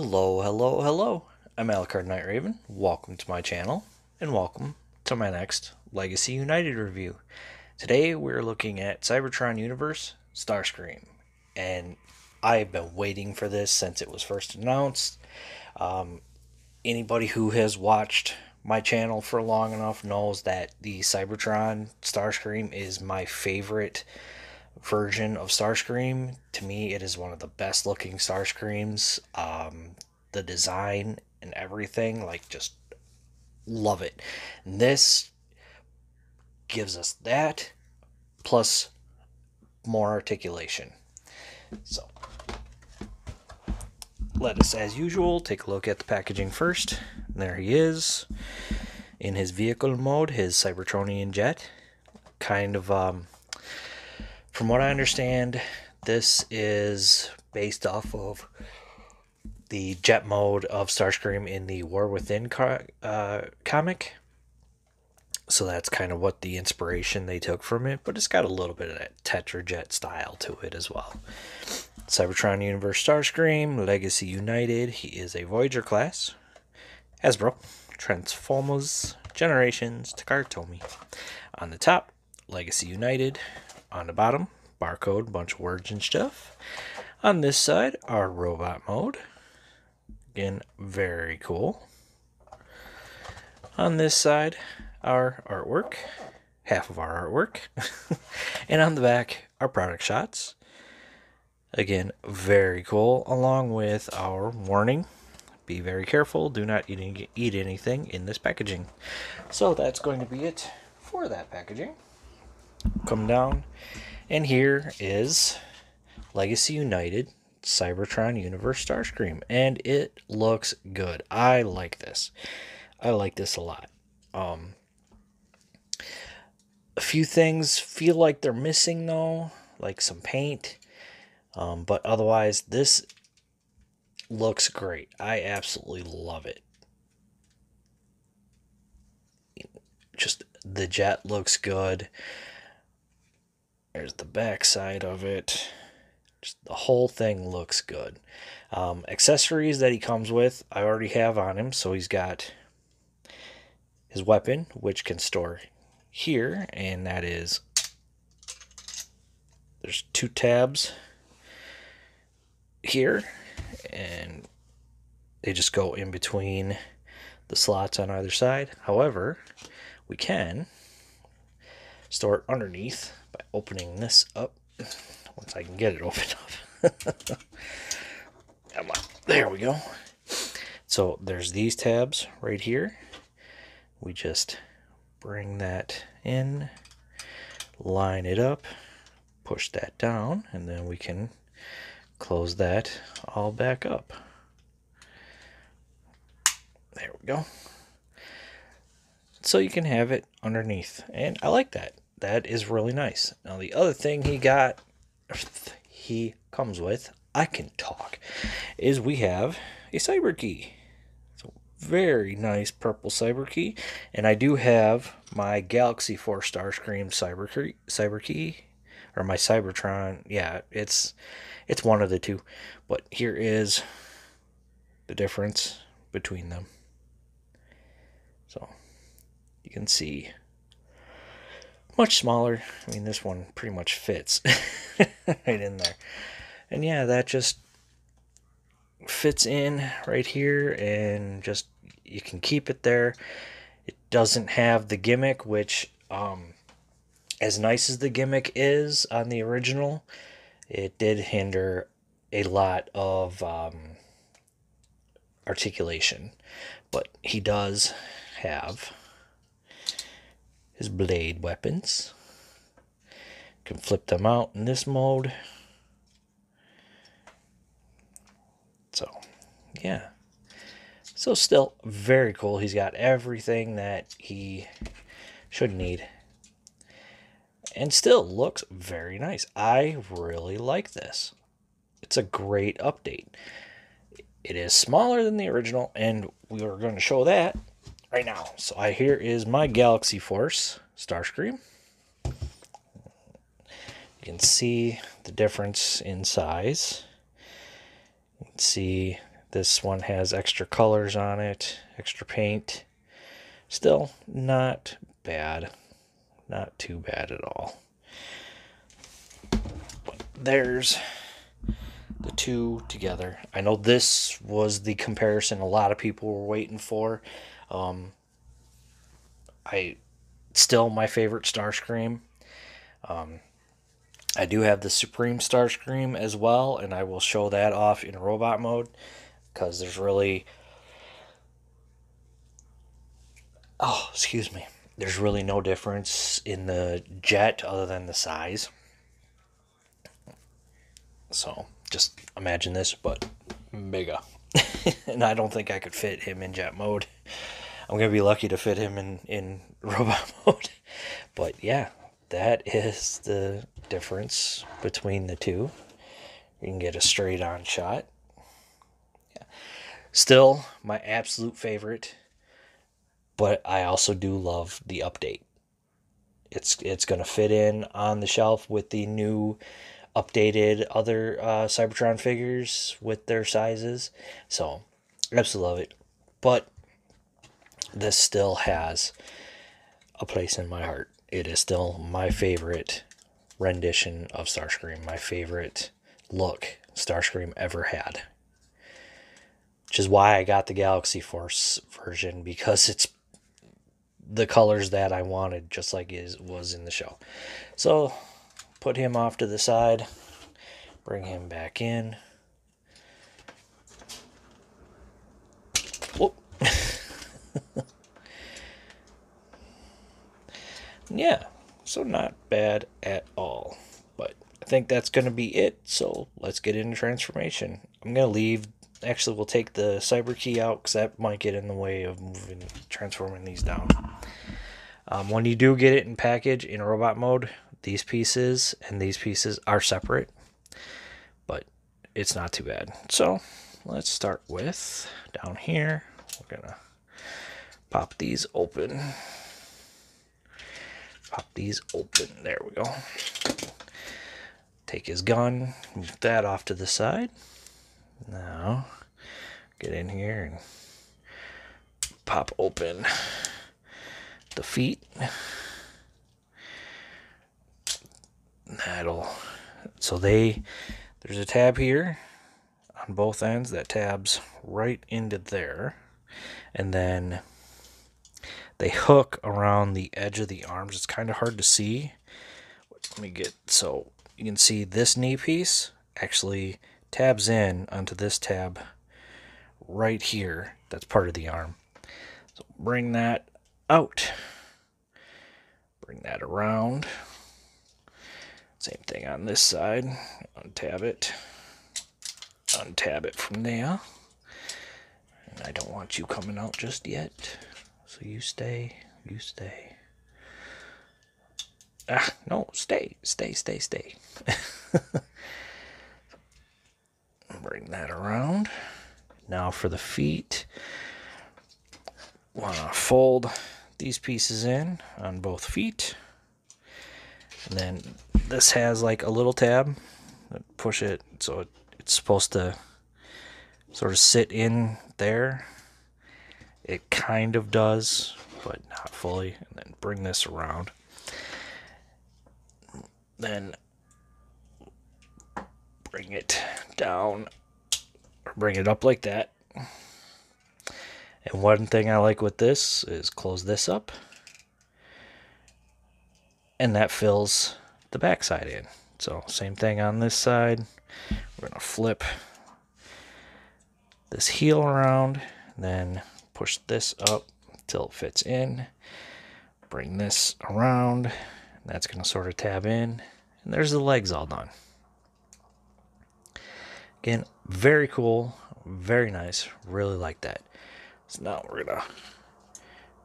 Hello, hello, hello. I'm Alucard Night Raven. Welcome to my channel, and welcome to my next Legacy United review. Today we're looking at Cybertron Universe Starscream, and I've been waiting for this since it was first announced. Anybody who has watched my channel for long enough knows that the Cybertron Starscream is my favorite version of Starscream. To me, it is one of the best looking Starscreams. The design and everything, like, just love it. And this gives us that plus more articulation. So let us, as usual, take a look at the packaging first. There he is in his vehicle mode, his Cybertronian jet. Kind of, from what I understand, this is based off of the jet mode of Starscream in the War Within comic. So that's kind of what the inspiration they took from it, but it's got a little bit of that Tetrajet style to it as well. Cybertron Universe Starscream, Legacy United. He is a Voyager class. Hasbro, Transformers, Generations, Takara Tomy. On the top, Legacy United. On the bottom, barcode, bunch of words and stuff. On this side, our robot mode. Again, very cool. On this side, our artwork, half of our artwork. And on the back, our product shots. Again, very cool, along with our warning. Be very careful, do not eat anything in this packaging. So that's going to be it for that packaging. Come down, and here is Legacy United Cybertron Universe Starscream, and it looks good. I like this. I like this a lot. A few things feel like they're missing though, like some paint, but otherwise this looks great. I absolutely love it. Just the jet looks good. There's the back side of it. Just the whole thing looks good. Accessories that he comes with, I already have on him. So he's got his weapon, which can store here, and that is, there's two tabs here, and they just go in between the slots on either side. However, we can store it underneath by opening this up. Once I can get it opened up. Come on. There we go. So there's these tabs right here. We just bring that in, line it up, push that down, and then we can close that all back up. There we go. So you can have it underneath, and I like that. That is really nice. Now the other thing he comes with, I can talk, is we have a cyber key. So very nice purple cyber key, and I do have my Galaxy Force Starscream cyber key, or my Cybertron. Yeah, it's one of the two, but here is the difference between them. So you can see, much smaller. I mean, this one pretty much fits right in there. And yeah, that just fits in right here, and just, you can keep it there. It doesn't have the gimmick, which, as nice as the gimmick is on the original, it did hinder a lot of articulation. But he does have his blade weapons. Can flip them out in this mode. So yeah, so still very cool. He's got everything that he should need, and still looks very nice. I really like this. It's a great update. It is smaller than the original, and we are going to show that right now. So here is my Galaxy Force Starscream. You can see the difference in size. You can see This one has extra colors on it, extra paint. Still not bad. Not too bad at all. But there's the two together. I know this was the comparison a lot of people were waiting for. Still my favorite Starscream. I do have the Supreme Starscream as well, and I will show that off in robot mode because there's really... Oh, excuse me. There's really no difference in the jet other than the size. So, just imagine this, but bigger. And I don't think I could fit him in jet mode. I'm going to be lucky to fit him in robot mode. But yeah, that is the difference between the two. You can get a straight on shot. Yeah. Still, my absolute favorite. But I also do love the update. It's going to fit in on the shelf with the new updated other Cybertron figures with their sizes. So, absolutely love it. But this still has a place in my heart. It is still my favorite rendition of Starscream. My favorite look Starscream ever had. Which is why I got the Galaxy Force version, because it's the colors that I wanted, just like it was in the show. So, put him off to the side. Bring him back in. Whoop. Yeah, so not bad at all. But I think that's going to be it. So, let's get into transformation. I'm going to leave... Actually, we'll take the cyber key out because that might get in the way of transforming these down. When you do get it in package in robot mode, these pieces and these pieces are separate, but it's not too bad. So let's start with down here. We're gonna pop these open. Pop these open. There we go. Take his gun, move that off to the side. Now get in here and pop open the feet. There's a tab here on both ends that tabs right into there, and then they hook around the edge of the arms. It's kind of hard to see. Let me get... So you can see this knee piece actually tabs in onto this tab right here. That's part of the arm. So bring that out. Bring that around. Same thing on this side. Untab it. Untab it from there. And I don't want you coming out just yet. So you stay. You stay. Ah, no, stay. Stay, stay, stay. Bring that around. Now for the feet. Want to fold these pieces in on both feet. And then this has like a little tab. Push it so it's supposed to sort of sit in there. It kind of does, but not fully. And then bring this around. Then bring it down, or bring it up like that. And one thing I like with this is close this up, and that fills the back side in. So same thing on this side. We're going to flip this heel around, and then push this up until it fits in. Bring this around. That's going to sort of tab in, and there's the legs all done. Again, very cool, very nice, really like that. So now we're going to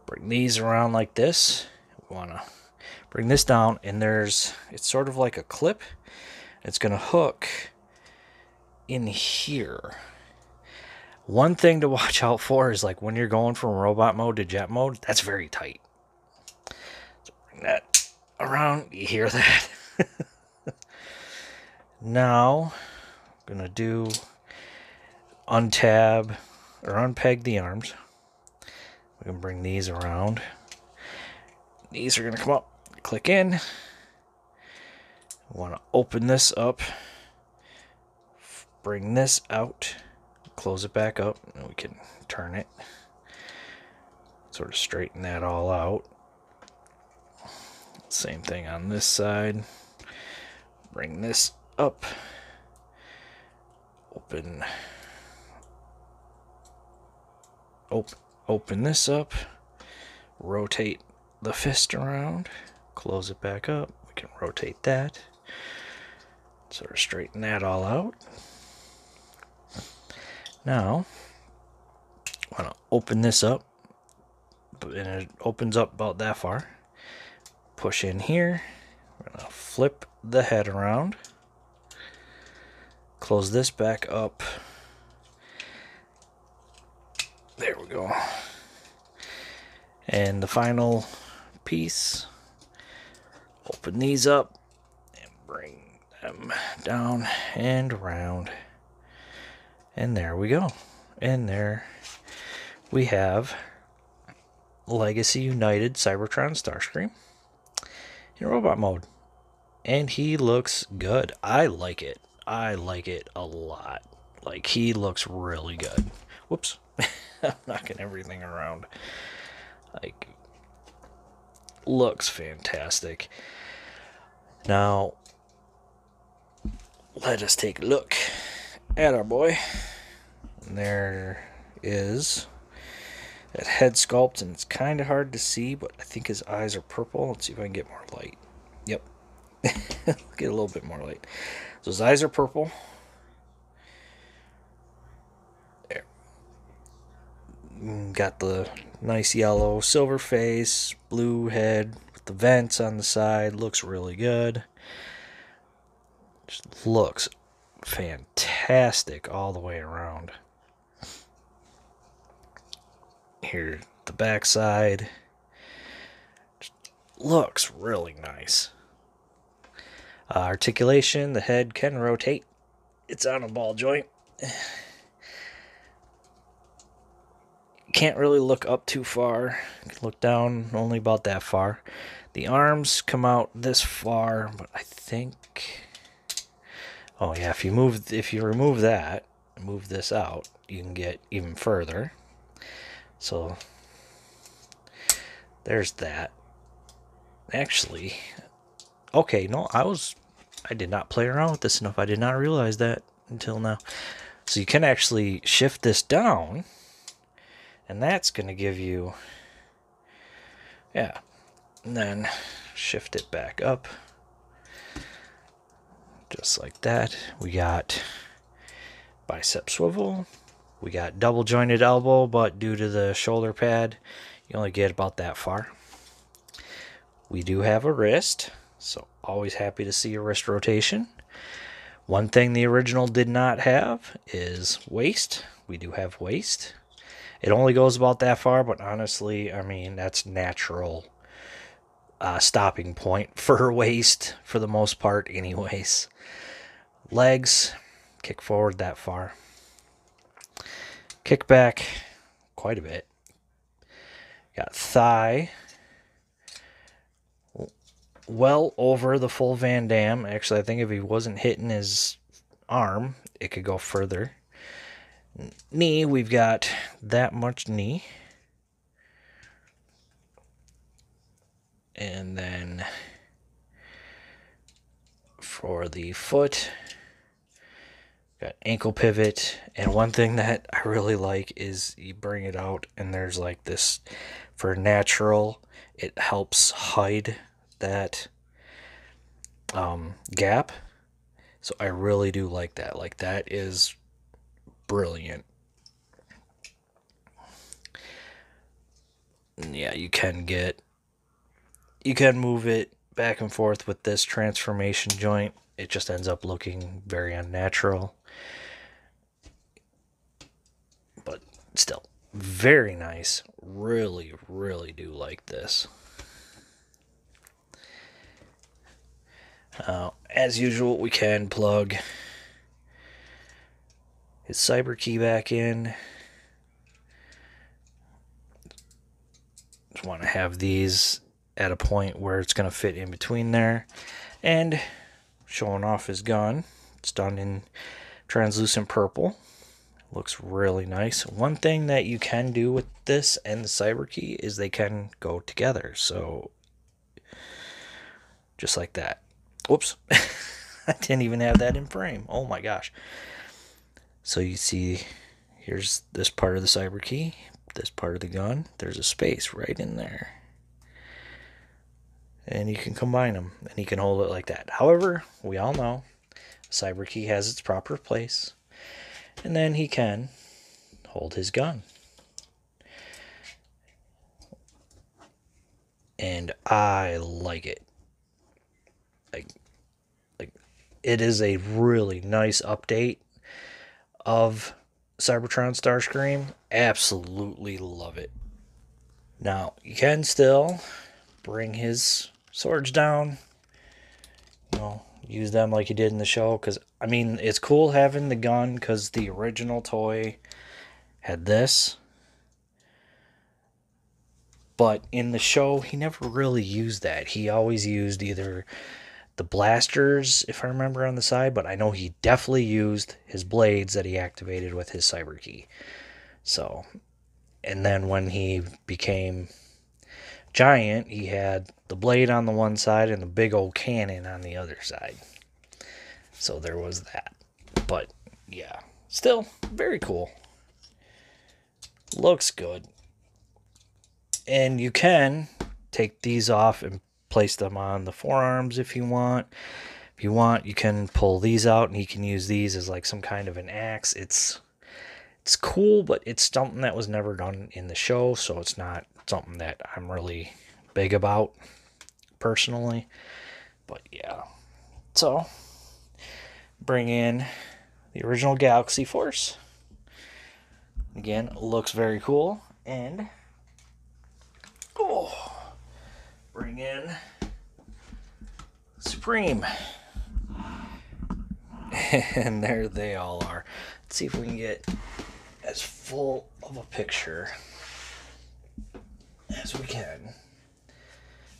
bring these around like this. We want to bring this down, and it's sort of like a clip. It's going to hook in here. One thing to watch out for is like when you're going from robot mode to jet mode, that's very tight. So bring that around, you hear that? Now, I'm going to do untab or unpeg the arms. We can bring these around. These are going to come up, click in. We want to open this up, bring this out, close it back up, and we can turn it. Sort of straighten that all out. Same thing on this side. Bring this up, open this up, rotate the fist around, close it back up. We can rotate that, sort of straighten that all out. Now, I want to open this up, and it opens up about that far. Push in here. We're going to flip the head around, close this back up. There we go. And the final piece, open these up and bring them down and around. And there we go. And there we have Legacy United Cybertron Starscream in robot mode. And he looks good. I like it. I like it a lot. Like, he looks really good. Whoops. I'm knocking everything around. Like, looks fantastic. Now, let us take a look at our boy. There is that head sculpt, and it's kind of hard to see, but I think his eyes are purple. Let's see if I can get more light. Yep. Get a little bit more light. So his eyes are purple. There. Got the nice yellow silver face, blue head with the vents on the side. Looks really good. Just looks fantastic all the way around. Here, the back side. Just looks really nice. Articulation, the head can rotate. It's on a ball joint. Can't really look up too far. Can look down only about that far. The arms come out this far, but I think... Oh yeah, if you remove that, move this out, you can get even further. So there's that. Actually, okay, no, I did not play around with this enough. I did not realize that until now. So you can actually shift this down, and that's going to give you, yeah, and then shift it back up, just like that. We got bicep swivel. We got double jointed elbow, but due to the shoulder pad, you only get about that far. We do have a wrist, so always happy to see a wrist rotation. One thing the original did not have is waist. We do have waist. It only goes about that far, but honestly, I mean, that's natural stopping point for waist for the most part anyways. Legs, kick forward that far. Kick back quite a bit. Got thigh well over the full Van Damme. Actually, I think if he wasn't hitting his arm, it could go further. Knee, we've got that much knee. And then for the foot, got ankle pivot. And one thing that I really like is you bring it out and there's like this, for natural, it helps hide that gap. So I really do like that. Like, that is brilliant. And yeah, you can move it back and forth with this transformation joint. It just ends up looking very unnatural. But still, very nice. Really, really do like this. As usual, we can plug his cyber key back in. Just want to have these at a point where it's going to fit in between there. And showing off his gun. It's done in translucent purple. Looks really nice. One thing that you can do with this and the cyber key is they can go together. So just like that. Whoops. I didn't even have that in frame. Oh my gosh. So you see, here's this part of the cyber key, this part of the gun. There's a space right in there. And you can combine them, and you can hold it like that. However, we all know cyber key has its proper place. And then he can hold his gun. And I like it. Like it is a really nice update of Cybertron Starscream. Absolutely love it. Now, you can still bring his swords down. You know, use them like you did in the show. Because, I mean, it's cool having the gun because the original toy had this. But in the show, he never really used that. He always used either the blasters, if I remember, on the side, but I know he definitely used his blades that he activated with his cyber key. So, and then when he became giant, he had the blade on the one side and the big old cannon on the other side. So there was that. But yeah, still very cool. Looks good. And you can take these off and place them on the forearms if you want. If you want, you can pull these out and you can use these as like some kind of an axe. It's cool, but it's something that was never done in the show, so it's not something that I'm really big about personally. But yeah. So, bring in the original Galaxy Force. Again, looks very cool. And bring in Supreme. And there they all are. Let's see if we can get as full of a picture as we can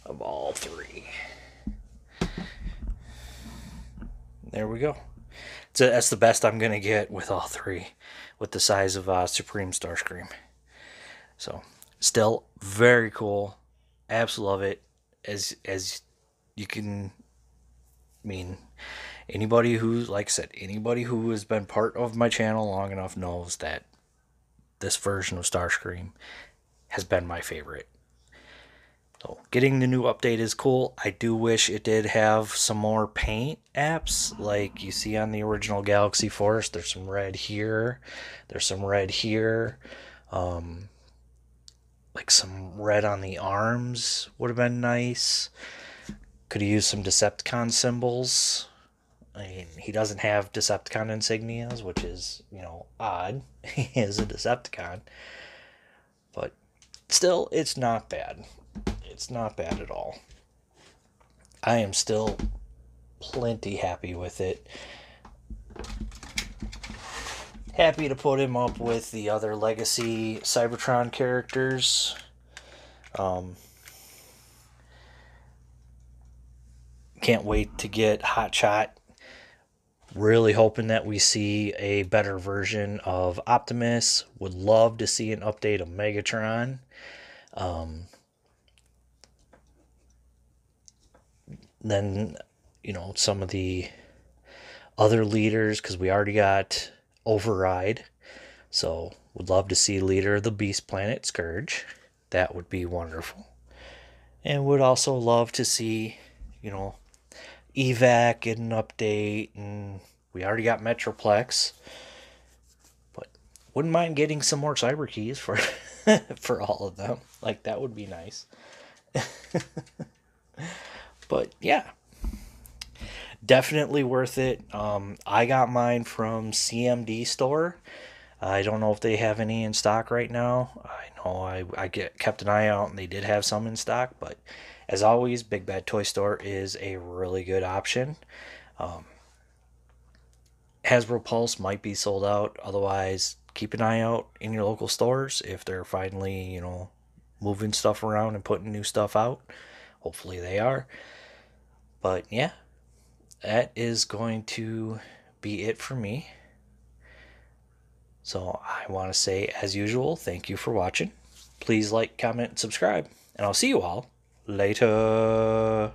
of all three. There we go. That's the best I'm going to get with all three, with the size of Supreme Starscream. So, still very cool. Absolutely love it. As you can, I mean, anybody who, like I said, anybody who has been part of my channel long enough knows that this version of Starscream has been my favorite. So getting the new update is cool. I do wish it did have some more paint apps like you see on the original Galaxy Force. There's some red here. There's some red here. Like some red on the arms would have been nice. Could have used some Decepticon symbols. I mean, he doesn't have Decepticon insignias, which is, you know, odd. He is a Decepticon. But still, it's not bad. It's not bad at all. I am still plenty happy with it. Happy to put him up with the other Legacy Cybertron characters. Can't wait to get Hotshot. Really hoping that we see a better version of Optimus. Would love to see an update of Megatron. Then, you know, some of the other leaders, because we already got Override. So, would love to see leader of the Beast Planet, Scourge. That would be wonderful. And would also love to see, you know, Evac get an update, and we already got Metroplex, but wouldn't mind getting some more cyber keys for for all of them. Like, that would be nice. But yeah, definitely worth it. I got mine from CMD store. I don't know if they have any in stock right now. I know I kept an eye out and they did have some in stock, but as always, Big Bad Toy Store is a really good option. Hasbro Pulse might be sold out. Otherwise, keep an eye out in your local stores if they're finally, moving stuff around and putting new stuff out. Hopefully they are. But yeah, that is going to be it for me. So I want to say, as usual, thank you for watching. Please like, comment, and subscribe. And I'll see you all later.